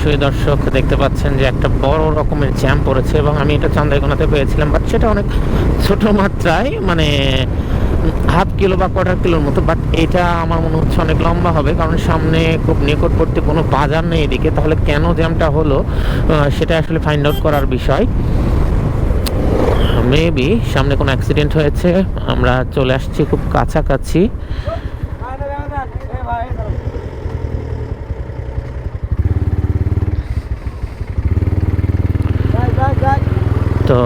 সুধী দর্শক দেখতে পাচ্ছেন যে একটা বড় রকমের জ্যাম পড়েছে, এবং আমি এটা চান্দাইকোনাতে পেয়েছিলাম, বাট সেটা অনেক ছোট মাত্রায়, মানে হাফ কিলো বা কোয়ার্টার কিলোর মতো। বাট এটা আমার মনে হচ্ছে অনেক লম্বা হবে, কারণ সামনে খুব নিকটবর্তী কোনো বাজার নেই এদিকে। তাহলে কেন জ্যামটা হলো সেটা আসলে ফাইন্ড আউট করার বিষয়। মেবি সামনে কোনো অ্যাক্সিডেন্ট হয়েছে। আমরা চলে আসছি খুব কাছাকাছি। তো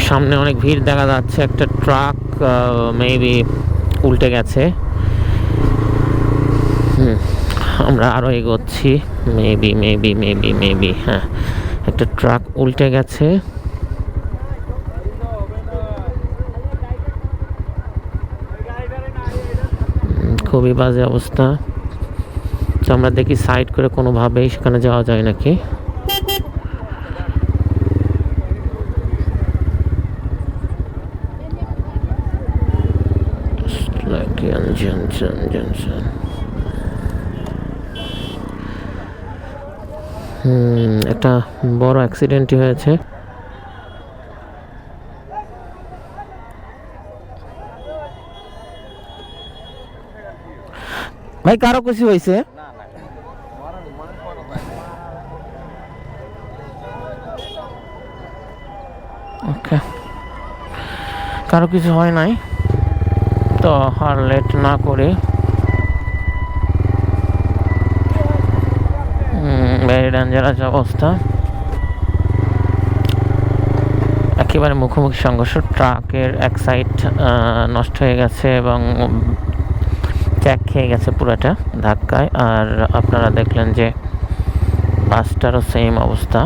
সামনে অনেক ভিড় দেখা যাচ্ছে, একটা ট্রাক মেবি উল্টে গেছে। আমরা আরো এগোচ্ছি। মেবি হ্যাঁ, একটা ট্রাক উল্টে গেছে। খুবই বাজে অবস্থা। তো আমরা দেখি সাইড করে কোনোভাবেই সেখানে যাওয়া যায় নাকি। একটা বড় অ্যাক্সিডেন্টই হয়েছে। ভাই কারো কিছু হয়েছে? ওকে, কারো কিছু হয় নাই। তো আর লেট না করে ভেরি ডেঞ্জারাস অবস্থা। একেবারে মুখোমুখি সংঘর্ষ। ট্রাকের এক সাইড নষ্ট হয়ে গেছে এবং চ্যাক খেয়ে গেছে পুরোটা ধাক্কায়। আর আপনারা দেখলেন যে বাসটারও সেম অবস্থা।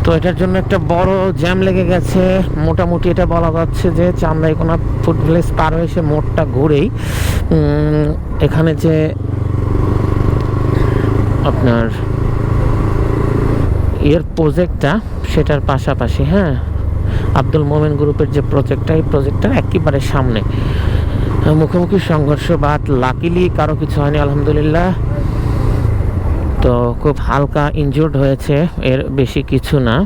তো এটার জন্য একটা বড় জ্যাম লেগে গেছে। মোটামুটি এটা বলা যাচ্ছে যে চান্দাইকোনা ফুড ভিলেজ পার হয়ে এসে মোড়টা ঘুরেই এখানে যে আপনার প্রজেক্টটা, সেটার পাশাপাশি হ্যাঁ, আব্দুল মোমেন গ্রুপের যে প্রজেক্টটা, এই প্রজেক্টটার একেবারে সামনে মুখোমুখি সংঘর্ষ। বাট লাকিলি কারো কিছু হয়নি আলহামদুলিল্লাহ। তো খুব হালকা ইনজুর্ড হয়েছে, এর বেশি কিছু না।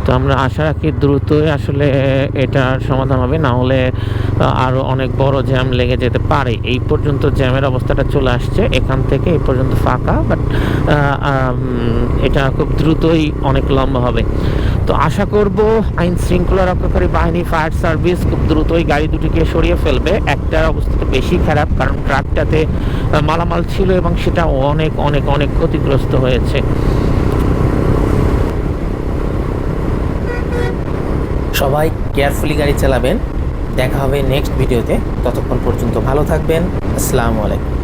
তো আমরা আশা রাখি দ্রুতই আসলে এটার সমাধান হবে, না হলে আরও অনেক বড় জ্যাম লেগে যেতে পারে। এই পর্যন্ত জ্যামের অবস্থাটা চলে আসছে, এখান থেকে এই পর্যন্ত ফাঁকা, বাট এটা খুব দ্রুতই অনেক লম্বা হবে। তো আশা করব আইন শৃঙ্খলা রক্ষাকারী বাহিনী, ফায়ার সার্ভিস খুব দ্রুতই গাড়ি দুটিকে সরিয়ে ফেলবে। একটার অবস্থাটা বেশি খারাপ, কারণ ট্রাকটাতে মালামাল ছিল এবং সেটা অনেক অনেক অনেক ক্ষতিগ্রস্ত হয়েছে। সবাই কেয়ারফুলি গাড়ি চালাবেন। দেখা হবে নেক্সট ভিডিওতে। ততক্ষণ পর্যন্ত ভালো থাকবেন। আসসালামু আলাইকুম।